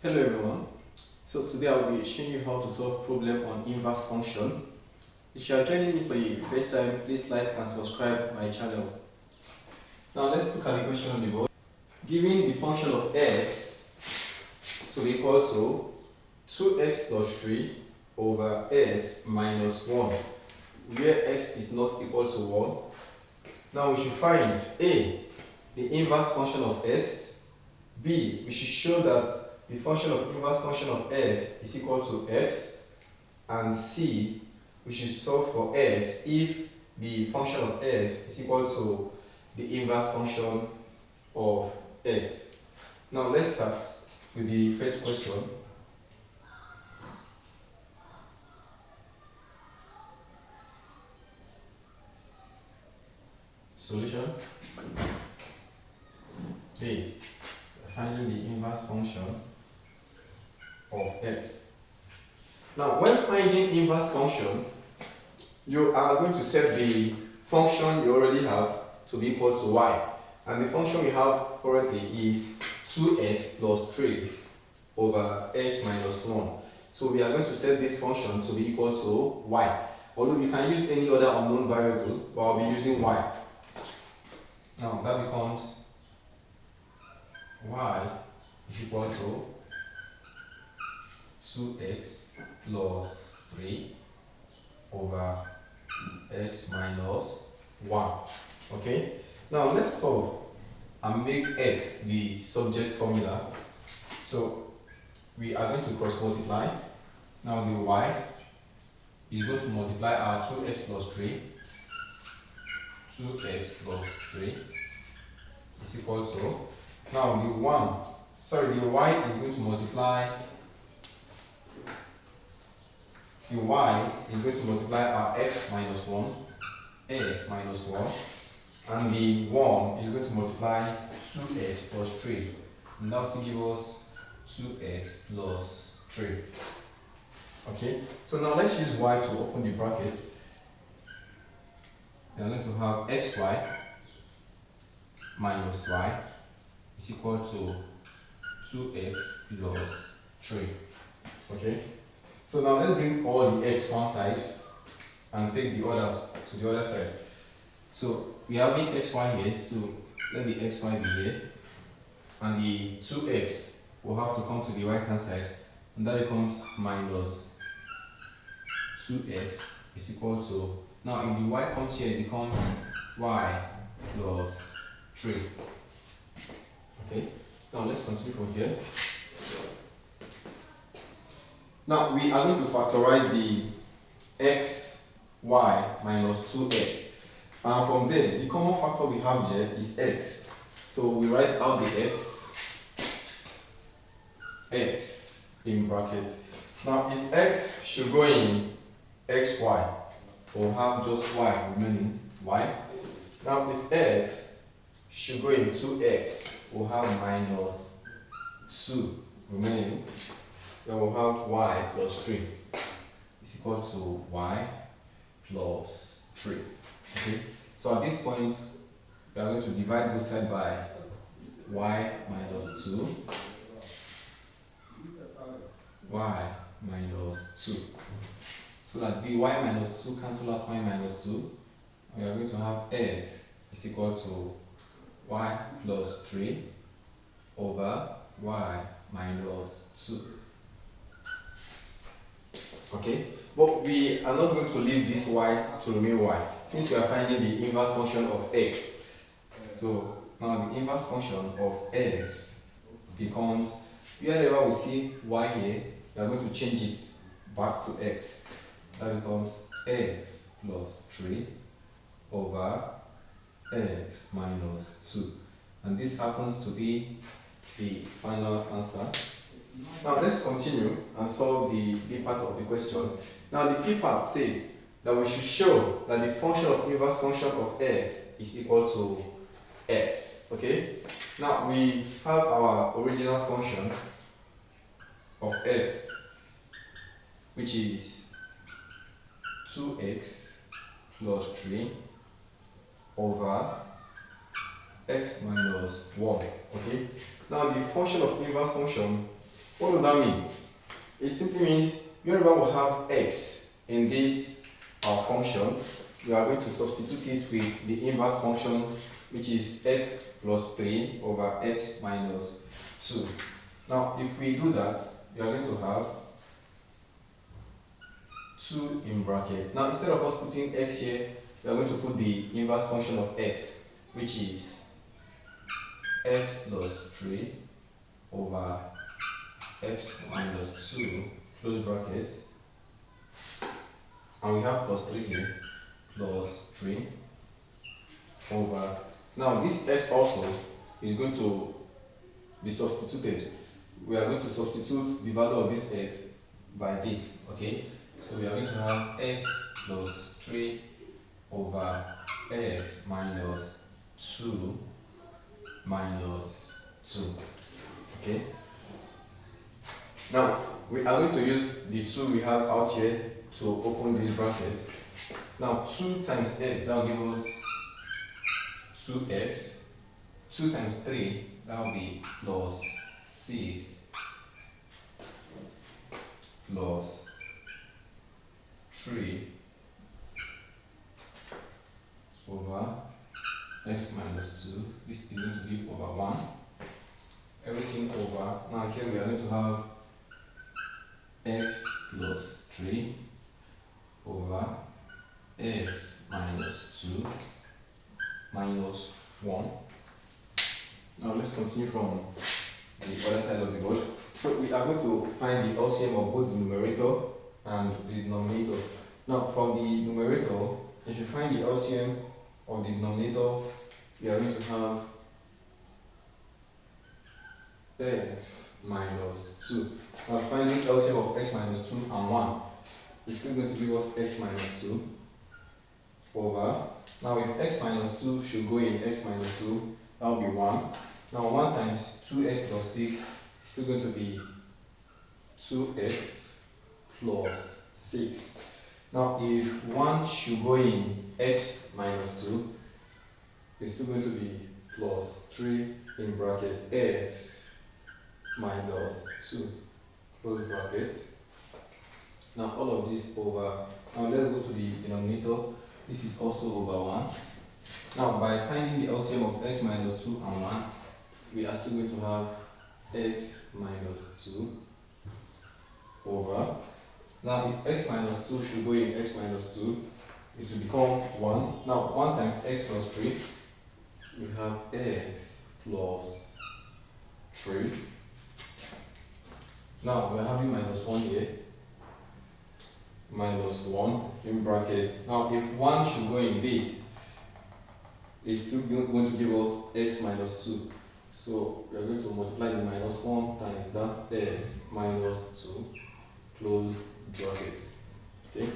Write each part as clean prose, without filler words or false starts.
Hello everyone. So today I'll be showing you how to solve problem on inverse function. If you are joining me for the first time, please like and subscribe my channel. Now let's look at the question on the board. Given the function of x to be equal to 2x plus 3 over x minus 1, where x is not equal to 1. Now we should find a, the inverse function of x, b, we should show that the function of inverse function of x is equal to x, and c, we should solve for x if the function of x is equal to the inverse function of x. Now let's start with the first question. Solution A. Finding the inverse function of x. Now when finding inverse function, you are going to set the function you already have to be equal to y, and the function we have currently is 2x plus 3 over x minus 1. So we are going to set this function to be equal to y, although we can use any other unknown variable, but I'll be using y. Now that becomes y is equal to 2x plus 3 over x minus 1. Okay, now let's solve and make x the subject formula. So we are going to cross multiply. Now the y is going to multiply our 2x plus 3. 2x plus 3 is equal to, now the y is going to multiply, the y is going to multiply our x minus 1, and the 1 is going to multiply 2x plus 3, and that will still give us 2x plus 3. Okay, so now let's use y to open the bracket. We are going to have xy minus y is equal to 2x plus 3. Okay, so now let's bring all the x one side and take the others to the other side. So we are having xy here, so let the xy be here, and the 2x will have to come to the right hand side, and that becomes minus 2x is equal to, now if the y comes here, it becomes y plus 3. Okay, now let's continue from here. Now we are going to factorize the x, y minus 2x, and from there the common factor we have here is x, so we write out the x in bracket. Now if x should go in xy, we'll have just y remaining, y. Now if x should go in 2x, we'll have minus 2 remaining, then we'll have y plus 3 is equal to y plus 3. Okay, so at this point we are going to divide both sides by y minus 2, y minus 2, so that the y minus 2 cancel out y minus 2. We are going to have x is equal to y plus 3 over y minus 2. Okay, but we are not going to leave this y to remain y, since we are finding the inverse function of x. So now the inverse function of x becomes, wherever we see y here, we are going to change it back to x. That becomes x plus 3 over x minus 2, and this happens to be the final answer. Now let's continue and solve the B part of the question. Now the B part says that we should show that the function of inverse function of x is equal to x. Okay, now we have our original function of x, which is 2x plus 3 over x minus 1. Okay, now the function of inverse function What does that mean? It simply means whenever we have x in this function, we are going to substitute it with the inverse function, which is x plus 3 over x minus 2. Now, if we do that, we are going to have 2 in bracket. Now, instead of us putting x here, we are going to put the inverse function of x, which is x plus 3 over x minus 2, close brackets, and we have plus 3 here, plus 3 over, now this x also is going to be substituted. We are going to substitute the value of this x by this, okay? So we are going to have x plus 3 over x minus 2 minus 2, okay? Now, we are going to use the 2 we have out here to open this bracket. Now, 2 times x, that will give us 2x. 2 times 3, that will be plus 6 plus 3 over x minus 2. This is going to be over 1. Everything over. Now here we are going to have x plus 3 over x minus 2 minus 1. Now let's continue from the other side of the board. So we are going to find the LCM of both the numerator and the denominator. Now from the numerator, if you find the LCM of the denominator, we are going to have x minus 2. Now finding LCM of x minus 2 and 1 is still going to give us x minus 2 over. Now if x minus 2 should go in x minus 2, that will be 1. Now 1 times 2x plus 6 is still going to be 2x plus 6. Now if 1 should go in x minus 2, it's still going to be plus 3 in bracket x minus 2, close bracket. Now all of this over. Now let's go to the denominator. This is also over 1. Now by finding the LCM of x minus 2 and 1, we are still going to have x minus 2 over. Now if x minus 2 should go in x minus 2, it will become 1. Now 1 times x plus 3, we have x plus 3. Now we are having minus 1 here, minus 1 in brackets. Now if 1 should go in this, it's still going to give us x minus 2. So we are going to multiply the minus 1 times that x minus 2, close bracket. Okay.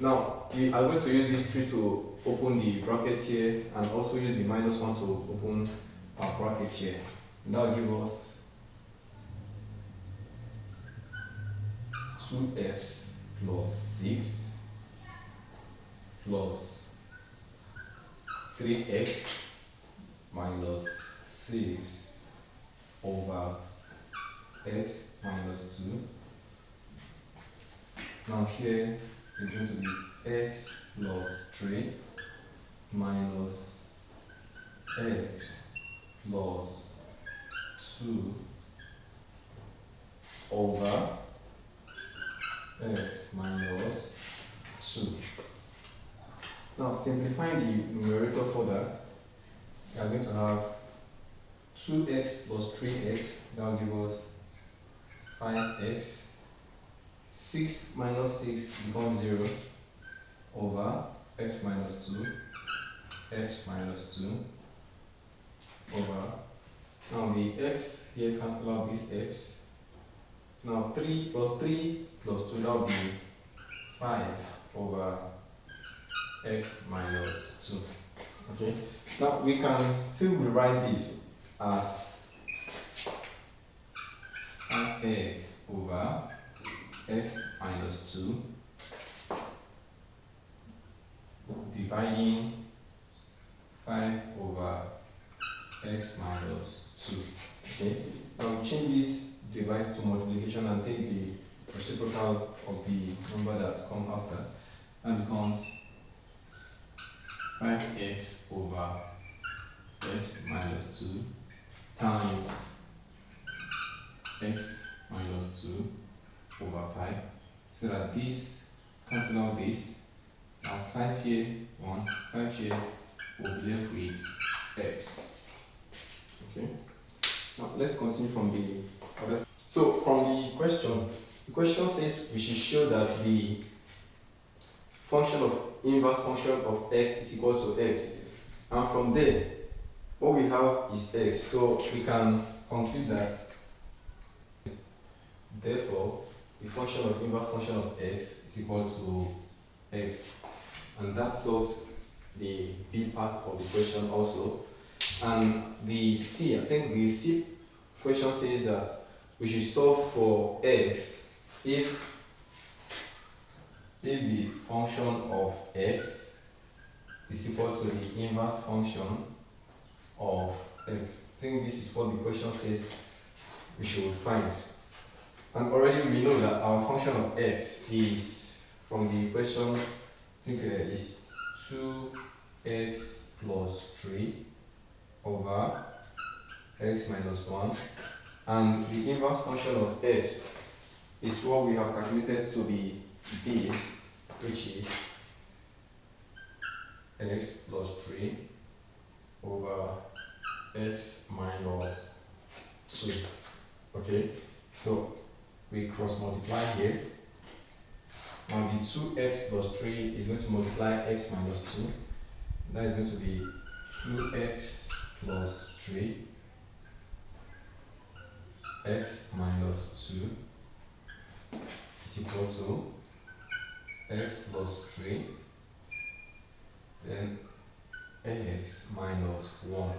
Now we are going to use this 3 to open the bracket here, and also use the minus 1 to open our bracket here. And that will give us 2x plus 6 plus 3x minus 6 over x minus 2. Now here is going to be x plus 3 minus x plus 2 over x minus 2. Now simplifying the numerator further, we are going to have 2x plus 3x, that will give us 5x. 6 minus 6 becomes 0 over x minus 2, x minus 2 over. Now the x here cancel out this x. Now 3 plus 3 plus 2, that will be 5 over x minus 2. Okay. Now we can still rewrite this as 5x over x minus 2 dividing 5 over x minus 2. Okay. Now we change this divide to multiplication and take the reciprocal of the number that comes after, that becomes 5x over x minus 2 times x minus 2 over 5, so that this cancel out this. Now 5 here, 1, 5 here, will be left with x. Okay. Now let's continue from the other side. So from the question says we should show that the inverse function of x is equal to x, and from there what we have is x, so we can conclude that therefore the inverse function of x is equal to x, and that solves the B part of the question also. And the C, I think the C question says that we should solve for x if the function of x is equal to the inverse function of x. I think this is what the question says we should find. And already we know that our function of x is, from the question, I think is 2x plus 3 over x minus 1, and the inverse function of x is what we have calculated to be this, which is x plus 3 over x minus 2. Okay, so we cross multiply here. Now the 2x plus 3 is going to multiply x minus 2. That is going to be 2x plus 3 x minus 2 is equal to x plus 3 then x minus 1.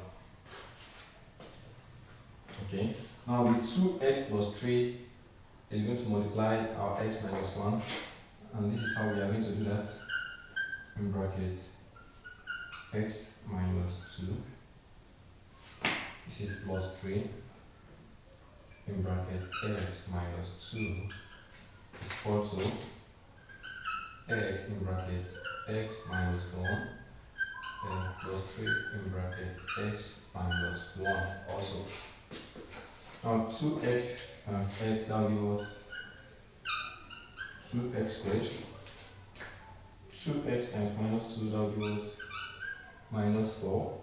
Okay, now the 2x plus 3 is going to multiply our x minus 1, and this is how we are going to do that. In bracket x minus 2, this is plus 3, in bracket x minus 2 is equal to x in bracket x minus 1 and plus 3 in bracket x minus 1 also. Now 2x times x, that will give us 2x squared. 2x times minus 2, that will give us minus 4.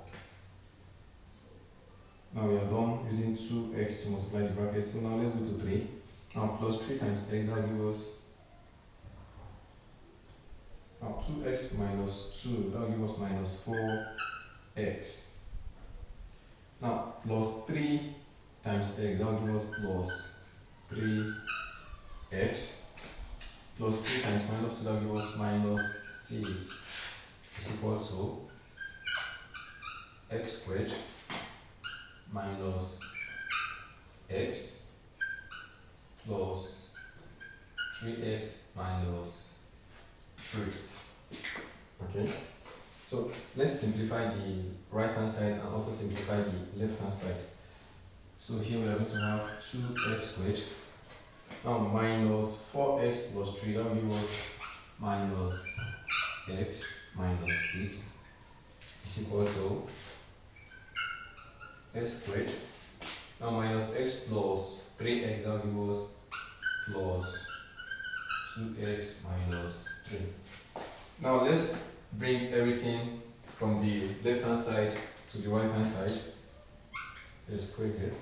Now we are done using 2x to multiply the brackets, so now let's go to 3. Now plus 3 times x, that will give us, now 2x minus 2, that will give us minus 4x. Now plus 3 times x, that will give us plus 3x. Plus 3 times minus 2, that will give us minus 6 is equal to x squared minus x plus 3x minus 3. Okay, so let's simplify the right hand side and also simplify the left hand side. So here we are going to have 2x squared. Now minus 4x plus 3, that will give us minus x minus 6 is equal to x squared. Now minus x plus 3x, that will give us plus 2x minus 3. Now let's bring everything from the left hand side to the right hand side. Let's put it here.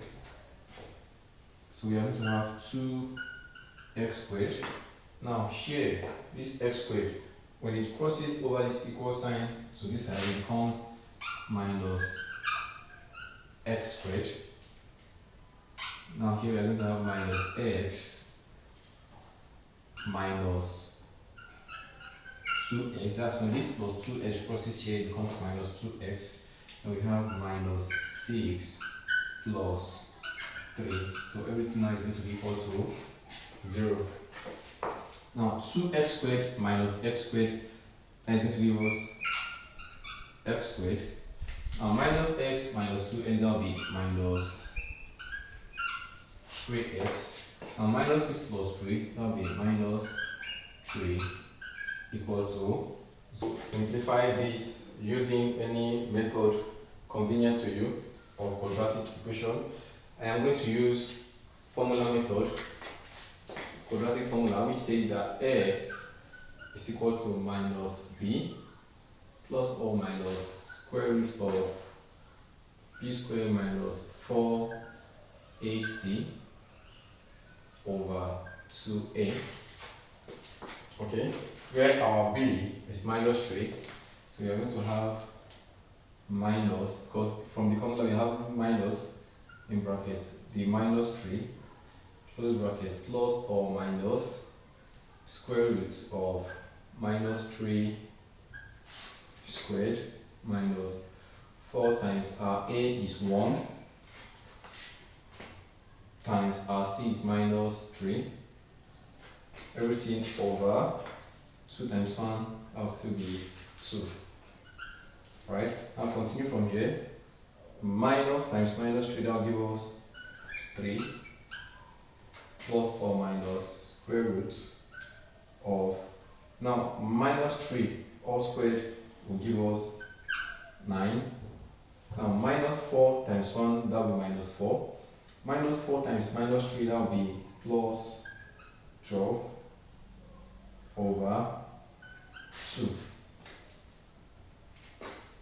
So we are going to have 2x squared. Now here, this x squared, when it crosses over this equal sign to this side, it becomes minus x squared. Now here we are going to have minus x minus 2x. That's when this plus 2x crosses here, it becomes minus 2x. And we have minus 6 plus 3. So everything now is going to be equal to 0. Now 2x squared minus x squared is going to give us x squared. Now minus x minus 2x, that will be minus 3x. Now minus 6 plus 3, that will be minus 3 equal to. So simplify this using any method convenient to you or quadratic equation. I am going to use formula method, quadratic formula, which says that x is equal to minus b plus or minus square root of b squared minus 4ac over 2a. Okay, where our b is minus 3, so we are going to have minus, because from the formula we have minus in brackets, the minus 3 close bracket plus or minus square root of minus 3 squared minus 4 times our a is 1 times our c is minus 3, everything over 2 times 1, that will still be 2. Right, now continue from here. Minus times minus 3, that will give us 3 plus or minus square root of, now minus 3 all squared will give us 9. Now minus 4 times 1, that will be minus 4. Minus 4 times minus 3, that will be plus 12 over 2.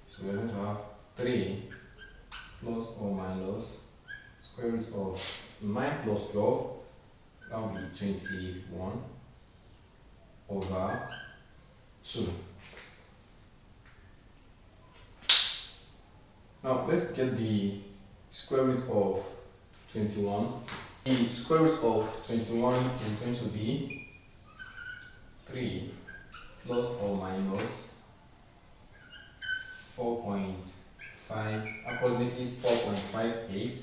So we're going to have 3 plus or minus square root of 9 plus 12, that will be 21 over 2. Now let's get the square root of 21. The square root of 21 is going to be 3 plus or minus 4.5, approximately 4.58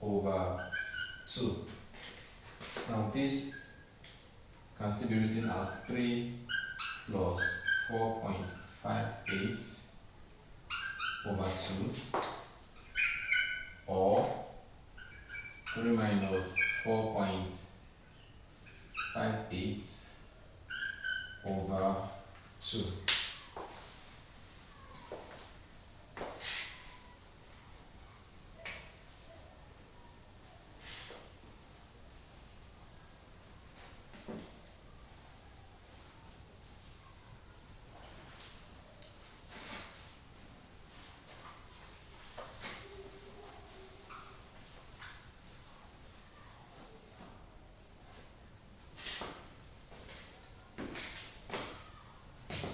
over 2. Now this can still be written as 3 plus 4.58 over 2, or 3 minus 4.58 over 2.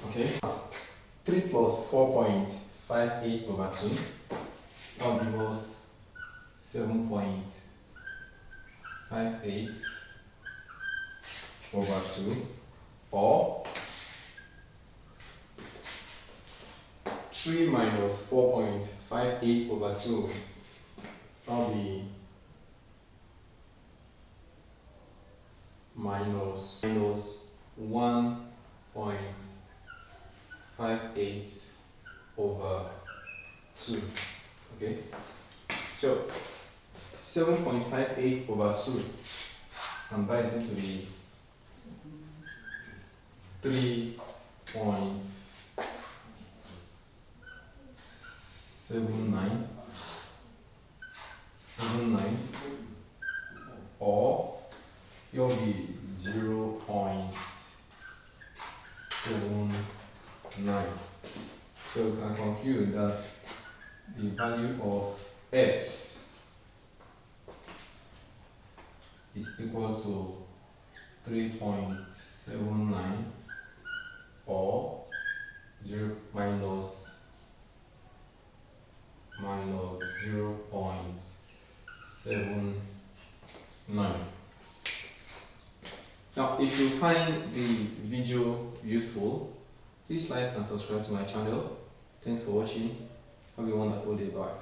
Okay, 3 plus 4.58 over 2, that will give us 7.58 over 2, or 3 minus 4.58 over 2, that will be minus 1.58 over 2. Okay, so 7.58 over 2, and that is going to be 3.79, or it will be 0.79. So we can conclude that the value of x is equal to 3.79, or 0 minus 0.79. Now, if you find the video useful, please like and subscribe to my channel. Thanks for watching. Have a wonderful day. Bye.